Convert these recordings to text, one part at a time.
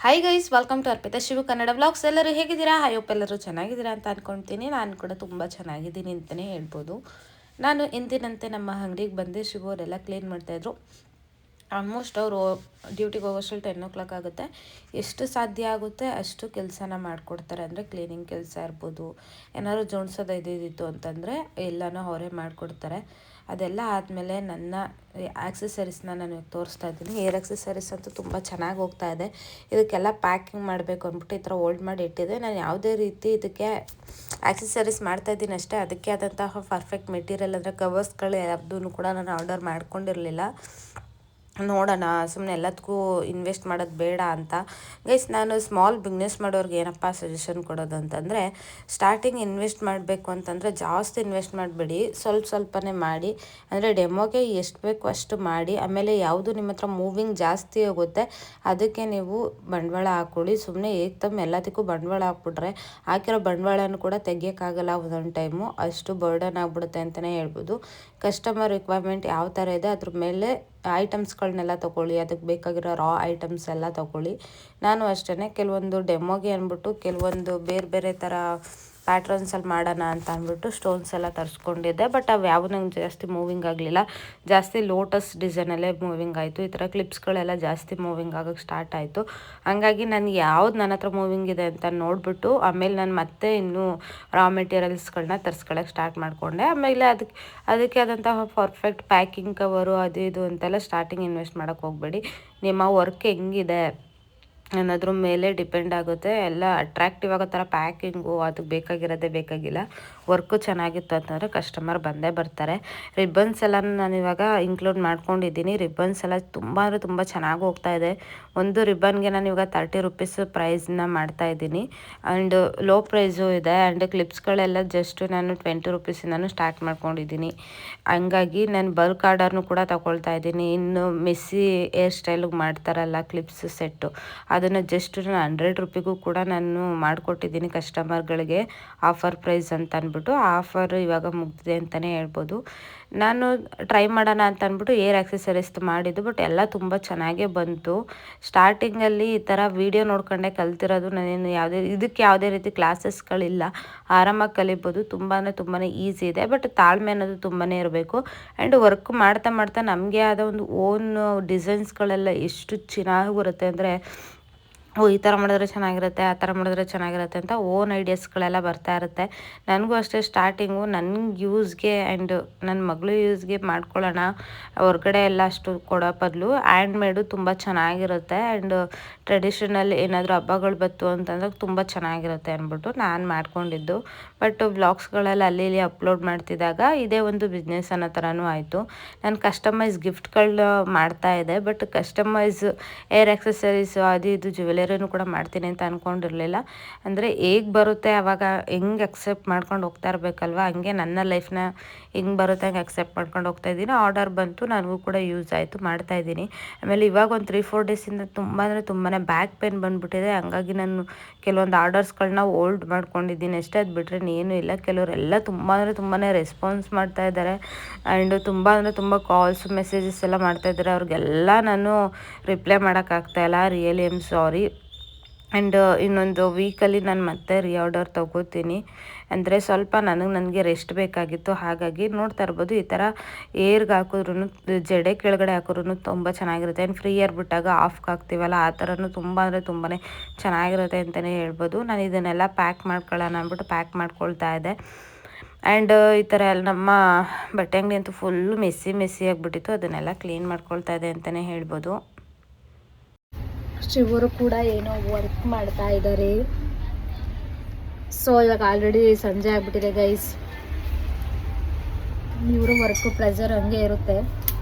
Hi guys, welcome to Arpita Shivu Kannada vlogs. ಎಲ್ಲರೂ ಹೇಗಿದ್ದೀರಾ? Hope ಎಲ್ಲರೂ ಚೆನ್ನಾಗಿದ್ದೀರಾ ಅಂತ ಅಂದ್ಕೊಳ್ತೀನಿ. ನಾನು ಕೂಡ ತುಂಬ ಚೆನ್ನಾಗಿದ್ದೀನಿ ಅಂತಲೇ ಹೇಳ್ಬೋದು. ನಾನು ಎಂದಿನಂತೆ ನಮ್ಮ ಅಂಗಡಿಗೆ ಬಂದೆ. ಶಿವು ಅವರೆಲ್ಲ ಕ್ಲೀನ್ ಮಾಡ್ತಾಯಿದ್ರು. ಆಲ್ಮೋಸ್ಟ್ ಅವರು ಡ್ಯೂಟಿಗೆ ಹೋಗೋಷ್ಟರಲ್ಲಿ 10 o'clock ಆಗುತ್ತೆ. ಎಷ್ಟು ಸಾಧ್ಯ ಆಗುತ್ತೆ ಅಷ್ಟು ಕೆಲಸನ ಮಾಡಿಕೊಡ್ತಾರೆ. ಅಂದರೆ ಕ್ಲೀನಿಂಗ್ ಕೆಲಸ ಇರ್ಬೋದು, ಏನಾದ್ರು ಜೋಡಿಸೋದು ಇದ್ದಿತ್ತು ಅಂತಂದರೆ ಎಲ್ಲನೂ ಅವರೇ ಮಾಡಿಕೊಡ್ತಾರೆ. ಅದೆಲ್ಲ ಆದಮೇಲೆ ನನ್ನ ಆಕ್ಸೆಸರೀಸ್ನ ನಾನು ತೋರಿಸ್ತಾ ಇದ್ದೀನಿ. ಏರ್ ಆಕ್ಸೆಸರೀಸ್ ಅಂತೂ ತುಂಬ ಚೆನ್ನಾಗಿ ಹೋಗ್ತಾ ಇದೆ. ಇದಕ್ಕೆಲ್ಲ ಪ್ಯಾಕಿಂಗ್ ಮಾಡಬೇಕು ಅಂದ್ಬಿಟ್ಟು ಈ ಥರ ಹೋಲ್ಡ್ ಮಾಡಿ ಇಟ್ಟಿದ್ದೆ. ನಾನು ಯಾವುದೇ ರೀತಿ ಇದಕ್ಕೆ ಆಕ್ಸೆಸರೀಸ್ ಮಾಡ್ತಾಯಿದ್ದೀನಿ ಅಷ್ಟೇ. ಅದಕ್ಕೆ ಆದಂತಹ ಪರ್ಫೆಕ್ಟ್ ಮೆಟೀರಿಯಲ್ ಅಂದರೆ ಕವರ್ಸ್ಗಳು ಯಾವುದೂ ಕೂಡ ನಾನು ಆರ್ಡರ್ ಮಾಡ್ಕೊಂಡಿರಲಿಲ್ಲ. ನೋಡೋಣ, ಸುಮ್ಮನೆ ಎಲ್ಲದಕ್ಕೂ ಇನ್ವೆಸ್ಟ್ ಮಾಡೋದು ಬೇಡ ಅಂತ. ಗೈಸ್, ನಾನು ಸ್ಮಾಲ್ ಬಿಸ್ನೆಸ್ ಮಾಡೋರಿಗೆ ಏನಪ್ಪ ಸಜೆಷನ್ ಕೊಡೋದು ಅಂತಂದರೆ, ಸ್ಟಾರ್ಟಿಂಗ್ ಇನ್ವೆಸ್ಟ್ ಮಾಡಬೇಕು ಅಂತಂದರೆ ಜಾಸ್ತಿ ಇನ್ವೆಸ್ಟ್ ಮಾಡಬೇಡಿ, ಸ್ವಲ್ಪನೇ ಮಾಡಿ. ಅಂದರೆ ಡೆಮೋಗೆ ಎಷ್ಟು ಬೇಕು ಅಷ್ಟು ಮಾಡಿ. ಆಮೇಲೆ ಯಾವುದು ನಿಮ್ಮ ಹತ್ರ ಮೂವಿಂಗ್ ಜಾಸ್ತಿ ಹೋಗುತ್ತೆ ಅದಕ್ಕೆ ನೀವು ಬಂಡವಾಳ ಹಾಕ್ಕೊಳ್ಳಿ. ಸುಮ್ಮನೆ ಏಕ್ದಮ್ ಎಲ್ಲದಕ್ಕೂ ಬಂಡವಾಳ ಹಾಕ್ಬಿಟ್ರೆ ಹಾಕಿರೋ ಬಂಡವಾಳನೂ ಕೂಡ ತೆಗಿಯೋಕ್ಕಾಗಲ್ಲ ಒಂದೊಂದು ಟೈಮು. ಅಷ್ಟು ಬರ್ಡನ್ ಆಗಿಬಿಡುತ್ತೆ ಅಂತಲೇ ಹೇಳ್ಬೋದು. ಕಸ್ಟಮರ್ ರಿಕ್ವೈರ್ಮೆಂಟ್ ಯಾವ ಥರ ಇದೆ ಅದ್ರ ಮೇಲೆ ಐಟಮ್ಸ್ಗಳನ್ನೆಲ್ಲ ತೊಗೊಳ್ಳಿ. ಅದಕ್ಕೆ ಬೇಕಾಗಿರೋ ರಾ ಐಟಮ್ಸ್ ಎಲ್ಲ ತೊಗೊಳ್ಳಿ. ನಾನು ಅಷ್ಟೇ ಕೆಲವೊಂದು ಡೆಮೋಗೆ ಅಂದ್ಬಿಟ್ಟು ಕೆಲವೊಂದು ಬೇರೆ ಬೇರೆ ಥರ ಪ್ಯಾಟ್ರನ್ಸಲ್ಲಿ ಮಾಡೋಣ ಅಂತ ಅಂದ್ಬಿಟ್ಟು ಸ್ಟೋನ್ಸ್ ಎಲ್ಲ ತರಿಸ್ಕೊಂಡಿದ್ದೆ. ಬಟ್ ಅವು ಯಾವ ನಂಗೆ ಜಾಸ್ತಿ ಮೂವಿಂಗ್ ಆಗಲಿಲ್ಲ. ಜಾಸ್ತಿ ಲೋಟಸ್ ಡಿಸೈನಲ್ಲೇ ಮೂವಿಂಗ್ ಆಯಿತು. ಈ ಥರ ಕ್ಲಿಪ್ಸ್ಗಳೆಲ್ಲ ಜಾಸ್ತಿ ಮೂವಿಂಗ್ ಆಗೋಕ್ಕೆ ಸ್ಟಾರ್ಟ್ ಆಯಿತು. ಹಂಗಾಗಿ ನನಗೆ ಯಾವ್ದು ನನ್ನ ಹತ್ರ ಮೂವಿಂಗ್ ಇದೆ ಅಂತ ನೋಡಿಬಿಟ್ಟು ಆಮೇಲೆ ನಾನು ಮತ್ತೆ ಇನ್ನೂ ರಾ ಮೆಟೀರಿಯಲ್ಸ್ಗಳನ್ನ ತರಿಸ್ಕೊಳ್ಳೋಕೆ ಸ್ಟಾರ್ಟ್ ಮಾಡಿಕೊಂಡೆ. ಆಮೇಲೆ ಅದಕ್ಕೆ ಆದಂತಹ ಪರ್ಫೆಕ್ಟ್ ಪ್ಯಾಕಿಂಗ್ ಕವರು ಅದು ಇದು ಅಂತೆಲ್ಲ ಸ್ಟಾರ್ಟಿಂಗ್ ಇನ್ವೆಸ್ಟ್ ಮಾಡೋಕ್ಕೆ ಹೋಗಬೇಡಿ. ನಿಮ್ಮ ವರ್ಕ್ ಹೆಂಗಿದೆ ಅನ್ನೋದ್ರ ಮೇಲೆ ಡಿಪೆಂಡ್ ಆಗುತ್ತೆ. ಎಲ್ಲ ಅಟ್ರಾಕ್ಟಿವ್ ಆಗೋ ಥರ ಪ್ಯಾಕಿಂಗು ಅದಕ್ಕೆ ಬೇಕಾಗಿಲ್ಲ. ವರ್ಕು ಚೆನ್ನಾಗಿತ್ತು ಅಂತಂದರೆ ಕಸ್ಟಮರ್ ಬಂದೇ ಬರ್ತಾರೆ. ರಿಬ್ಬನ್ಸ್ ಎಲ್ಲ ನಾನು ಇವಾಗ ಇನ್ಕ್ಲೂಡ್ ಮಾಡ್ಕೊಂಡಿದ್ದೀನಿ. ರಿಬ್ಬನ್ಸ್ ಎಲ್ಲ ತುಂಬ ಅಂದರೆ ತುಂಬ ಚೆನ್ನಾಗಿ ಹೋಗ್ತಾ ಇದೆ. ಒಂದು ರಿಬ್ಬನ್ಗೆ ನಾನು ಇವಾಗ 30 rupees ಪ್ರೈಸ್ನ ಮಾಡ್ತಾಯಿದ್ದೀನಿ. ಆ್ಯಂಡ್ ಲೋ ಪ್ರೈಸು ಇದೆ. ಆ್ಯಂಡ್ ಕ್ಲಿಪ್ಸ್ಗಳೆಲ್ಲ ಜಸ್ಟ್ ನಾನು 20 rupees ಸ್ಟಾರ್ಟ್ ಮಾಡ್ಕೊಂಡಿದ್ದೀನಿ. ಹಂಗಾಗಿ ನಾನು ಬಲ್ಕ್ ಆರ್ಡರ್ನು ಕೂಡ ತೊಗೊಳ್ತಾ ಇದ್ದೀನಿ. ಇನ್ನು ಮೆಸ್ಸಿ ಹೇರ್ ಸ್ಟೈಲಿಗೆ ಮಾಡ್ತಾರಲ್ಲ ಕ್ಲಿಪ್ಸ್ ಸೆಟ್ಟು, ಅದನ್ನು ಜಸ್ಟ್ ನಾನು 100 ರೂಪಿಗೂ ಕೂಡ ನಾನು ಮಾಡಿಕೊಟ್ಟಿದ್ದೀನಿ ಕಸ್ಟಮರ್ಗಳಿಗೆ, ಆಫರ್ ಪ್ರೈಸ್ ಅಂತ ಅಂದ್ಬಿಟ್ಟು. ಆ ಆಫರ್ ಇವಾಗ ಮುಗ್ದಿದೆ ಅಂತಲೇ ಹೇಳ್ಬೋದು. ನಾನು ಟ್ರೈ ಮಾಡೋಣ ಅಂತ ಅಂದ್ಬಿಟ್ಟು ಏರ್ ಆಕ್ಸೆಸರೀಸ್ ಮಾಡಿದ್ದು, ಬಟ್ ಎಲ್ಲ ತುಂಬ ಚೆನ್ನಾಗೇ ಬಂತು. ಸ್ಟಾರ್ಟಿಂಗಲ್ಲಿ ಈ ಥರ ವೀಡಿಯೋ ನೋಡ್ಕೊಂಡೆ ಕಲ್ತಿರೋದು. ನಾನೇನು ಯಾವುದೇ ರೀತಿ ಕ್ಲಾಸಸ್ಗಳಿಲ್ಲ. ಆರಾಮಾಗಿ ಕಲಿಬೋದು. ತುಂಬಾ ಈಸಿ ಇದೆ. ಬಟ್ ತಾಳ್ಮೆ ಅನ್ನೋದು ತುಂಬಾ ಇರಬೇಕು. ಆ್ಯಂಡ್ ವರ್ಕ್ ಮಾಡ್ತಾ ನಮಗೆ ಆದ ಒಂದು ಓನ್ ಡಿಸೈನ್ಸ್ಗಳೆಲ್ಲ ಎಷ್ಟು ಚೆನ್ನಾಗಿ ಬರುತ್ತೆ ಅಂದರೆ, ಈ ಥರ ಮಾಡಿದ್ರೆ ಚೆನ್ನಾಗಿರುತ್ತೆ, ಆ ಥರ ಮಾಡಿದ್ರೆ ಚೆನ್ನಾಗಿರುತ್ತೆ ಅಂತ ಓನ್ ಐಡಿಯಾಸ್ಗಳೆಲ್ಲ ಬರ್ತಾ ಇರುತ್ತೆ. ನನಗೂ ಅಷ್ಟೇ ಸ್ಟಾರ್ಟಿಂಗು ನನಗೆ ಯೂಸ್ಗೆ ಆ್ಯಂಡ್ ನನ್ನ ಮಗಳು ಯೂಸ್ಗೆ ಮಾಡ್ಕೊಳ್ಳೋಣ, ಹೊರಗಡೆ ಎಲ್ಲ ಅಷ್ಟು ಕೊಡೋ ಬದಲು ಹ್ಯಾಂಡ್ ಮೇಡು ತುಂಬ ಚೆನ್ನಾಗಿರುತ್ತೆ. ಆ್ಯಂಡ್ ಟ್ರೆಡಿಷನಲ್ ಏನಾದರೂ ಹಬ್ಬಗಳು ಬಂತು ಅಂತಂದ್ರೆ ತುಂಬ ಚೆನ್ನಾಗಿರುತ್ತೆ ಅಂದ್ಬಿಟ್ಟು ನಾನು ಮಾಡ್ಕೊಂಡಿದ್ದು. ಬಟ್ ವ್ಲಾಗ್ಸ್ಗಳೆಲ್ಲ ಅಲ್ಲಿ ಇಲ್ಲಿ ಅಪ್ಲೋಡ್ ಮಾಡ್ತಿದ್ದಾಗ ಇದೇ ಒಂದು ಬಿಸ್ನೆಸ್ ಅನ್ನೋ ಥರನೂ ಆಯಿತು. ನಾನು ಕಸ್ಟಮೈಸ್ ಗಿಫ್ಟ್ಗಳನ್ನ ಮಾಡ್ತಾಯಿದ್ದೆ. ಬಟ್ ಕಸ್ಟಮೈಸ್ ಏರ್ ಆಕ್ಸೆಸರೀಸು ಅದು ಇದು ಜ್ಯುವೆಲರಿನೂ ಕೂಡ ಮಾಡ್ತೀನಿ ಅಂತ ಅಂದ್ಕೊಂಡಿರಲಿಲ್ಲ. ಅಂದರೆ ಹೇಗೆ ಬರುತ್ತೆ ಆವಾಗ ಹೆಂಗೆ ಅಕ್ಸೆಪ್ಟ್ ಮಾಡ್ಕೊಂಡು ಹೋಗ್ತಾ ಇರಬೇಕಲ್ವ, ಹಂಗೆ ನನ್ನ ಲೈಫ್ನ ಹೆಂಗೆ ಬರುತ್ತೆ ಹಂಗೆ ಅಕ್ಸೆಪ್ಟ್ ಮಾಡ್ಕೊಂಡು ಹೋಗ್ತಾಯಿದ್ದೀನಿ. ಆರ್ಡರ್ ಬಂತು, ನನಗೂ ಕೂಡ ಯೂಸ್ ಆಯಿತು, ಮಾಡ್ತಾಯಿದ್ದೀನಿ. ಆಮೇಲೆ ಇವಾಗ ಒಂದು 3-4 ಡೇಸಿಂದ ತುಂಬಾ ಬ್ಯಾಕ್ ಪೇನ್ ಬಂದುಬಿಟ್ಟಿದೆ. ಹಂಗಾಗಿ ನಾನು ಕೆಲವೊಂದು ಆರ್ಡರ್ಸ್ಗಳನ್ನ ಹೋಲ್ಡ್ ಮಾಡ್ಕೊಂಡಿದ್ದೀನಿ ಅಷ್ಟೇ. ಅದು ಬಿಟ್ಟರೆ ಏನೂ ಇಲ್ಲ. ಕೆಲವರೆಲ್ಲ ತುಂಬಾ ರೆಸ್ಪಾನ್ಸ್ ಮಾಡ್ತಾ ಇದ್ದಾರೆ. ಆ್ಯಂಡ್ ತುಂಬ ಕಾಲ್ಸ್ ಮೆಸೇಜಸ್ ಎಲ್ಲ ಮಾಡ್ತಾಯಿದ್ದಾರೆ. ಅವ್ರಿಗೆಲ್ಲ ನಾನು ರಿಪ್ಲೈ ಮಾಡೋಕ್ಕಾಗ್ತಾಯಿಲ್ಲ. Really I am sorry. And ಇನ್ನೊಂದು ವೀಕಲ್ಲಿ ನಾನು ಮತ್ತೆ ಆರ್ಡರ್ ತೊಗೋತೀನಿ. ಅಂದರೆ ಸ್ವಲ್ಪ ನನಗೆ ರೆಸ್ಟ್ ಬೇಕಾಗಿತ್ತು. ಹಾಗಾಗಿ ನೋಡ್ತಾ ಇರ್ಬೋದು, ಈ ಥರ ಏರ್ಗೆ ಹಾಕಿದ್ರೂ ಜಡೆ ಕೆಳಗಡೆ ಹಾಕಿದ್ರೂ ತುಂಬ ಚೆನ್ನಾಗಿರುತ್ತೆ. ಆ್ಯಂಡ್ ಫ್ರೀ ಏರ್ ಬಿಟ್ಟಾಗ ಆಫ್ಗೆ ಹಾಕ್ತೀವಲ್ಲ ಆ ಥರನೂ ತುಂಬಾ ಚೆನ್ನಾಗಿರುತ್ತೆ ಅಂತಲೇ ಹೇಳ್ಬೋದು. ನಾನು ಇದನ್ನೆಲ್ಲ ಪ್ಯಾಕ್ ಮಾಡ್ಕೊಳ್ಳೋಣ ಅಂದ್ಬಿಟ್ಟು ಪ್ಯಾಕ್ ಮಾಡ್ಕೊಳ್ತಾ ಇದ್ದೆ. ಆ್ಯಂಡ್ ಈ ಥರ ಎಲ್ಲ ನಮ್ಮ ಬಟ್ಟೆ ಅಂಗಡಿ ಅಂತೂ ಫುಲ್ಲು ಮೆಸ್ಸಿ ಆಗಿಬಿಟ್ಟಿತ್ತು. ಅದನ್ನೆಲ್ಲ ಕ್ಲೀನ್ ಮಾಡ್ಕೊಳ್ತಾ ಇದೆ ಅಂತಲೇ ಹೇಳ್ಬೋದು. ಶಿವರು ಕೂಡ ಏನೋ ವರ್ಕ್ ಮಾಡ್ತಾ ಇದ್ದಾರೆ. ಸೊ ಇವಾಗ ಆಲ್ರೆಡಿ ಸಂಜೆ ಆಗಿಬಿಟ್ಟಿದೆ ಗೈಸ್. ಇವರು ವರ್ಕ್ ಪ್ರೆಷರ್ ಹಂಗೆ ಇರುತ್ತೆ.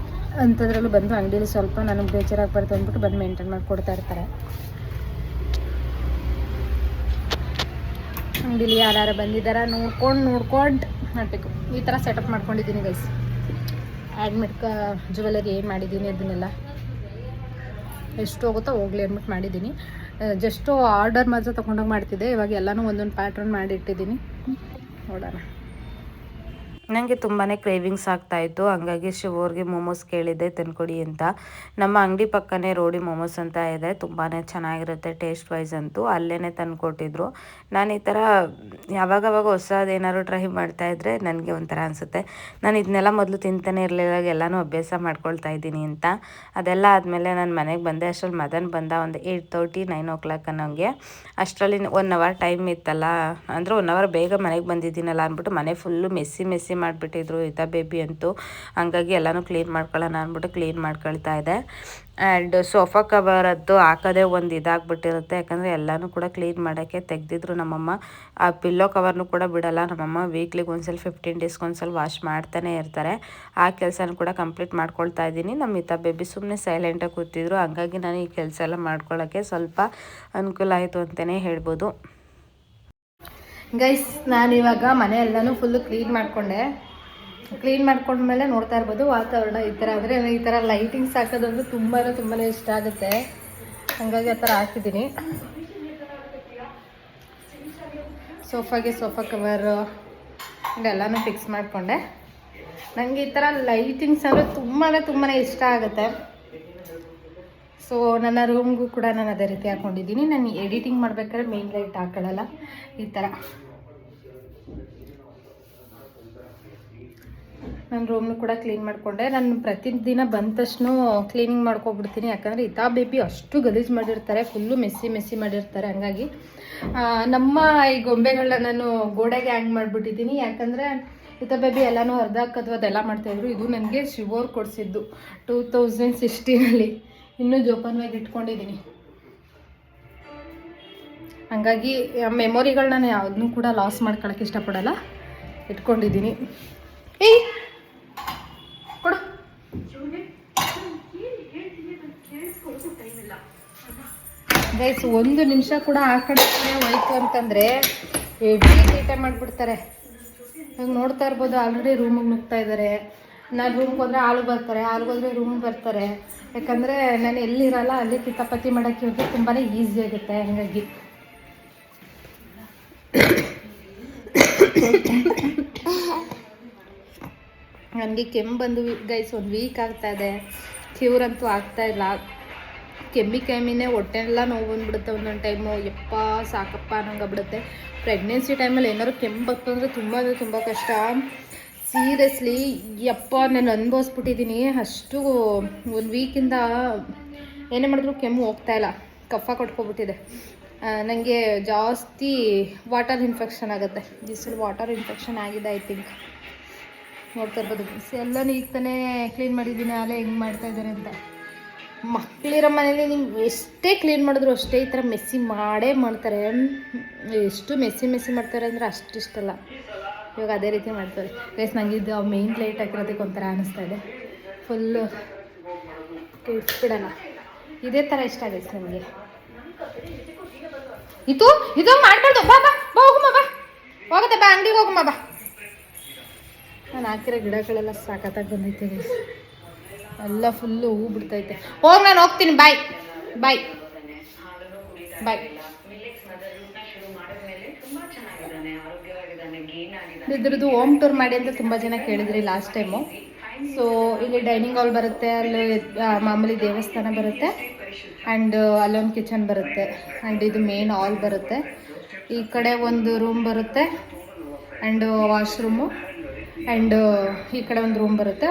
ಅಂಥದ್ರಲ್ಲೂ ಬಂದು ಅಂಗಡಿಲಿ ಸ್ವಲ್ಪ ನನಗೆ ಬೇಜಾರಾಗಬಾರ್ದು ಅಂದ್ಬಿಟ್ಟು ಬಂದು ಮೇಂಟೈನ್ ಮಾಡಿಕೊಡ್ತಾ ಇರ್ತಾರೆ. ಅಂಗಡಿಲಿ ಯಾರು ಬಂದಿದ್ದಾರ ನೋಡ್ಕೊಂಡು ಮಾಡಬೇಕು. ಈ ಥರ ಸೆಟಪ್ ಮಾಡ್ಕೊಂಡಿದ್ದೀನಿ ಗೈಸ್. ಆ್ಯಡ್ಮಿಟ್ ಜ್ಯುವೆಲರಿ ಏನು ಮಾಡಿದ್ದೀನಿ ಅದನ್ನೆಲ್ಲ ಎಷ್ಟು ಹೋಗುತ್ತೋ ಹೋಗ್ಲಿ ಅಂದ್ಬಿಟ್ಟು ಮಾಡಿದ್ದೀನಿ. ಜಸ್ಟು ಆರ್ಡರ್ ಮಾತ್ರ ತೊಗೊಂಡೋಗಿ ಮಾಡ್ತಿದ್ದೆ. ಇವಾಗ ಎಲ್ಲನೂ ಒಂದೊಂದು ಪ್ಯಾಟ್ರನ್ ಮಾಡಿಟ್ಟಿದ್ದೀನಿ. ನೋಡೋಣ. ನನಗೆ ತುಂಬಾ ಕ್ರೇವಿಂಗ್ಸ್ ಆಗ್ತಾಯಿತ್ತು. ಹಂಗಾಗಿ ಶಿವವ್ರಿಗೆ ಮೋಮೋಸ್ ಕೇಳಿದ್ದೆ ತಂದ್ಕೊಡಿ ಅಂತ. ನಮ್ಮ ಅಂಗಡಿ ಪಕ್ಕನೇ ರೋಡಿ ಮೋಮೋಸ್ ಅಂತ ಇದೆ, ತುಂಬಾ ಚೆನ್ನಾಗಿರುತ್ತೆ ಟೇಸ್ಟ್ ವೈಸ್ ಅಂತೂ. ಅಲ್ಲೇ ತಂದುಕೊಟ್ಟಿದ್ರು. ನಾನು ಈ ಥರ ಯಾವಾಗವಾಗ ಹೊಸದೇನಾದ್ರು ಟ್ರೈ ಮಾಡ್ತಾಯಿದ್ರೆ ನನಗೆ ಒಂಥರ ಅನಿಸುತ್ತೆ, ನಾನು ಇದನ್ನೆಲ್ಲ ಮೊದಲು ತಿಂತಾನೆ ಇರಲಿಲ್ಲ, ಎಲ್ಲನೂ ಅಭ್ಯಾಸ ಮಾಡ್ಕೊಳ್ತಾ ಇದ್ದೀನಿ ಅಂತ. ಅದೆಲ್ಲ ಆದಮೇಲೆ ನಾನು ಮನೆಗೆ ಬಂದೆ. ಅಷ್ಟರಲ್ಲಿ ಮದನ್ ಬಂದ ಒಂದು 8:30 9 o'clock ಅನ್ನೋಂಗೆ. ಅಷ್ಟರಲ್ಲಿ 1 hour ಟೈಮ್ ಇತ್ತಲ್ಲ, ಅಂದರೆ 1 hour ಬೇಗ ಮನೆಗೆ ಬಂದಿದ್ದೀನಲ್ಲ ಅಂದ್ಬಿಟ್ಟು ಮನೆ ಫುಲ್ಲು ಮೆಸ್ಸಿ ಮಾಡಿಬಿಟ್ಟಿದ್ರು ಇತಾ ಬೇಬಿ ಅಂತೂ. ಹಂಗಾಗಿ ಎಲ್ಲನೂ ಕ್ಲೀನ್ ಮಾಡ್ಕೊಳ್ಳೋಣ ಅಂದ್ಬಿಟ್ಟು ಕ್ಲೀನ್ ಮಾಡ್ಕೊಳ್ತಾ ಇದೆ. ಆ್ಯಂಡ್ ಸೋಫಾ ಕವರದ್ದು ಹಾಕೋದೇ ಒಂದು ಇದಾಗ್ಬಿಟ್ಟಿರುತ್ತೆ, ಯಾಕಂದರೆ ಎಲ್ಲನೂ ಕೂಡ ಕ್ಲೀನ್ ಮಾಡೋಕ್ಕೆ ತೆಗೆದಿದ್ರು ನಮ್ಮಮ್ಮ. ಆ ಪಿಲ್ಲೋ ಕವರ್ನೂ ಕೂಡ ಬಿಡಲ್ಲ ನಮ್ಮಮ್ಮ, ವೀಕ್ಲಿಗೆ ಒಂದ್ಸಲ 15 ಡೇಸ್ಗೆ ಒಂದ್ಸಲ ವಾಶ್ ಮಾಡ್ತಾನೆ ಇರ್ತಾರೆ. ಆ ಕೆಲಸನೂ ಕೂಡ ಕಂಪ್ಲೀಟ್ ಮಾಡ್ಕೊಳ್ತಾ ಇದ್ದೀನಿ. ನಮ್ಮ ಇತಾ ಬೇಬಿ ಸುಮ್ಮನೆ ಸೈಲೆಂಟಾಗಿ ಕೂತಿದ್ರು, ಹಂಗಾಗಿ ನಾನು ಈ ಕೆಲಸ ಎಲ್ಲ ಮಾಡ್ಕೊಳ್ಳೋಕ್ಕೆ ಸ್ವಲ್ಪ ಅನುಕೂಲ ಆಯಿತು ಅಂತಲೇ ಹೇಳ್ಬೋದು. ಗೈಸ್, ನಾನಿವಾಗ ಮನೆ ಎಲ್ಲನೂ ಫುಲ್ಲು ಕ್ಲೀನ್ ಮಾಡ್ಕೊಂಡ್ಮೇಲೆ ನೋಡ್ತಾ ಇರ್ಬೋದು ವಾತಾವರಣ ಈ ಥರ. ಅಂದರೆ ಈ ಥರ ಲೈಟಿಂಗ್ಸ್ ಹಾಕೋದಂದ್ರೆ ತುಂಬಾ ಇಷ್ಟ ಆಗುತ್ತೆ, ಹಾಗಾಗಿ ಆ ಥರ ಹಾಕಿದ್ದೀನಿ. ಸೋಫಾಗೆ ಸೋಫಾ ಕವರು ಇದೆಲ್ಲನೂ ಫಿಕ್ಸ್ ಮಾಡಿಕೊಂಡೆ. ನನಗೆ ಈ ಥರ ಲೈಟಿಂಗ್ಸ್ ಅಂದರೆ ತುಂಬಾ ಇಷ್ಟ ಆಗುತ್ತೆ. ಸೊ ನನ್ನ ರೂಮ್ಗೂ ಕೂಡ ನಾನು ಅದೇ ರೀತಿ ಹಾಕ್ಕೊಂಡಿದ್ದೀನಿ. ನಾನು ಎಡಿಟಿಂಗ್ ಮಾಡ್ಬೇಕಾದ್ರೆ ಮೇನ್ ಲೈಟ್ ಹಾಕೊಳ್ಳಲ್ಲ. ಈ ಥರ ನನ್ನ ರೂಮ್ನು ಕೂಡ ಕ್ಲೀನ್ ಮಾಡಿಕೊಂಡೆ. ನಾನು ಪ್ರತಿದಿನ ಬಂದ ತಕ್ಷಣ ಕ್ಲೀನಿಂಗ್ ಮಾಡ್ಕೊಬಿಡ್ತೀನಿ, ಯಾಕಂದರೆ ಇತಾ ಬೇಬಿ ಅಷ್ಟು ಗಲೀಜು ಮಾಡಿರ್ತಾರೆ, ಫುಲ್ಲು ಮೆಸ್ಸಿ ಮಾಡಿರ್ತಾರೆ. ಹಂಗಾಗಿ ನಮ್ಮ ಈ ಗೊಂಬೆಗಳನ್ನ ನಾನು ಗೋಡೆಗೆ ಹ್ಯಾಂಗ್ ಮಾಡಿಬಿಟ್ಟಿದ್ದೀನಿ, ಯಾಕಂದರೆ ಇತಾ ಬೇಬಿ ಎಲ್ಲನೂ ಅರ್ಧ ಹಾಕೋದು ಅದೆಲ್ಲ ಮಾಡ್ತಾಯಿದ್ರು. ಇದು ನನಗೆ ಶಿವೋರ್ ಕೊಡಿಸಿದ್ದು 2016 ಇನ್ನೂ ಜೋಪಾನವಾಗಿ ಇಟ್ಕೊಂಡಿದ್ದೀನಿ. ಹಂಗಾಗಿ ಮೆಮೊರಿಗಳನ್ನ ನಾನು ಯಾವುದನ್ನೂ ಕೂಡ ಲಾಸ್ ಮಾಡ್ಕೊಳ್ಳೋಕೆ ಇಷ್ಟಪಡಲ್ಲ, ಇಟ್ಕೊಂಡಿದ್ದೀನಿ. ಏಯ್ ಕೊಡು. ಗೈಸ್, 1 ನಿಮಿಷ ಕೂಡ ಆ ಕಡೆ ಹೋಯ್ತು ಅಂತಂದರೆ ಹೆವಿ ತೀಟೆ ಮಾಡಿಬಿಡ್ತಾರೆ. ಇವಾಗ ನೋಡ್ತಾ ಇರ್ಬೋದು, ಆಲ್ರೆಡಿ ರೂಮಿಗೆ ನುಗ್ತಾ ಇದ್ದಾರೆ. ನಾನು ರೂಮ್ಗೆ ಹೋದರೆ ಹಾಲು ಬರ್ತಾರೆ, ಹಾಲ್ಗೆ ಹೋದರೆ ರೂಮಿಗೆ ಬರ್ತಾರೆ. ಯಾಕಂದರೆ ನಾನು ಎಲ್ಲಿರಲ್ಲ ಅಲ್ಲಿ ಕಿತಾಪತಿ ಮಾಡೋಕ್ಕೆ ಹೋಗಿ ತುಂಬಾ ಈಸಿ ಆಗುತ್ತೆ. ಹಾಗಾಗಿ ನನಗೆ ಕೆಮ್ಮು ಬಂದು ಗೈಸ್ 1 ವೀಕ್ ಆಗ್ತಾಯಿದೆ. ಕ್ಯೂರಂತೂ ಆಗ್ತಾಯಿಲ್ಲ. ಕೆಮ್ಮಿನೇ ಹೊಟ್ಟೆಲ್ಲ ನೋವು ಬಂದುಬಿಡುತ್ತೆ ಒಂದೊಂದು ಟೈಮು. ಯಪ್ಪ ಸಾಕಪ್ಪ ಅನ್ನೋಂಗಾಗ್ಬಿಡುತ್ತೆ. ಪ್ರೆಗ್ನೆನ್ಸಿ ಟೈಮಲ್ಲಿ ಏನಾದ್ರು ಕೆಮ್ಮು ಬಂತು ಅಂದರೆ ತುಂಬ ಕಷ್ಟ. ಸೀರಿಯಸ್ಲಿ ಯಪ್ಪ ನಾನು ಅನುಭವಿಸ್ಬಿಟ್ಟಿದ್ದೀನಿ. ಅಷ್ಟು 1 ವೀಕಿಂದ ಏನೇ ಮಾಡಿದ್ರು ಕೆಮ್ಮು ಹೋಗ್ತಾಯಿಲ್ಲ, ಕಫ ಕಟ್ಕೊಬಿಟ್ಟಿದೆ. ನನಗೆ ಜಾಸ್ತಿ ವಾಟರ್ ಇನ್ಫೆಕ್ಷನ್ ಆಗುತ್ತೆ. ಈ ಸಲ ವಾಟರ್ ಇನ್ಫೆಕ್ಷನ್ ಆಗಿದೆ ಐ ಥಿಂಕ್. ನೋಡ್ತಾ ಇರ್ಬೋದು ಎಲ್ಲನೂ ಈಗ ತಾನೇ ಕ್ಲೀನ್ ಮಾಡಿದ್ದೀನಿ. ಆಲೇ ಹೆಂಗೆ ಮಾಡ್ತಾಯಿದ್ದಾರೆ ಅಂತ. ಮಕ್ಕಳಿರೋ ಮನೇಲಿ ನೀವು ಎಷ್ಟೇ ಕ್ಲೀನ್ ಮಾಡಿದ್ರು ಅಷ್ಟೇ ಈ ಥರ ಮೆಸ್ಸಿ ಮಾಡ್ತಾರೆ. ಎಷ್ಟು ಮೆಸ್ಸಿ ಮಾಡ್ತಾರೆ ಅಂದರೆ ಅಷ್ಟು ಇಷ್ಟಲ್ಲ. ಇವಾಗ ಅದೇ ರೀತಿ ಮಾಡ್ತಾರೆ. ಗೈಸ್, ನನಗೆ ಇದು ಮೇನ್ ಲೈಟ್ ಹಾಕಿರೋದಕ್ಕೆ ಒಂಥರ ಅನ್ನಿಸ್ತಾ ಇದೆ. ಫುಲ್ಲು ಇಟ್ಬಿಡೋಣ, ಇದೇ ಥರ ಇಷ್ಟ ಗೈಸ್ ನನಗೆ. ಇದು ಮಾಡ್ಕೊಳ್ದು. ಬಾ ಹೋಗಮ್ಮ, ಬಾ ಹೋಗುತ್ತೆ, ಬಾ ಅಂಗಡಿಗೆ ಹೋಗಮ್ಮ, ಬಾ. ನಾನು ಹಾಕಿರೋ ಗಿಡಗಳೆಲ್ಲ ಸಾಕತ್ತಾಗಿ ಬಂದೈತೆ ಗೈಸ್. ಎಲ್ಲ ಫುಲ್ಲು ಹೂ ಬಿಡ್ತೈತೆ. ಹೋಗಿ ನಾನು ಹೋಗ್ತೀನಿ. ಬಾಯ್. ಇದ್ರದ್ದು ಹೋಮ್ ಟೂರ್ ಮಾಡಿ ಅಂತ ತುಂಬ ಜನ ಕೇಳಿದ್ರಿ ಲಾಸ್ಟ್ ಟೈಮು. ಸೊ ಇಲ್ಲಿ ಡೈನಿಂಗ್ ಹಾಲ್ ಬರುತ್ತೆ, ಅಲ್ಲಿ ಮಾಮೂಲಿ ದೇವಸ್ಥಾನ ಬರುತ್ತೆ, ಆ್ಯಂಡ್ ಅಲ್ಲೊಂದು ಕಿಚನ್ ಬರುತ್ತೆ, ಆ್ಯಂಡ್ ಇದು ಮೇನ್ ಹಾಲ್ ಬರುತ್ತೆ. ಈ ಕಡೆ ಒಂದು ರೂಮ್ ಬರುತ್ತೆ ಆ್ಯಂಡ್ ವಾಶ್ರೂಮು, ಆ್ಯಂಡ್ ಈ ಕಡೆ ಒಂದು ರೂಮ್ ಬರುತ್ತೆ.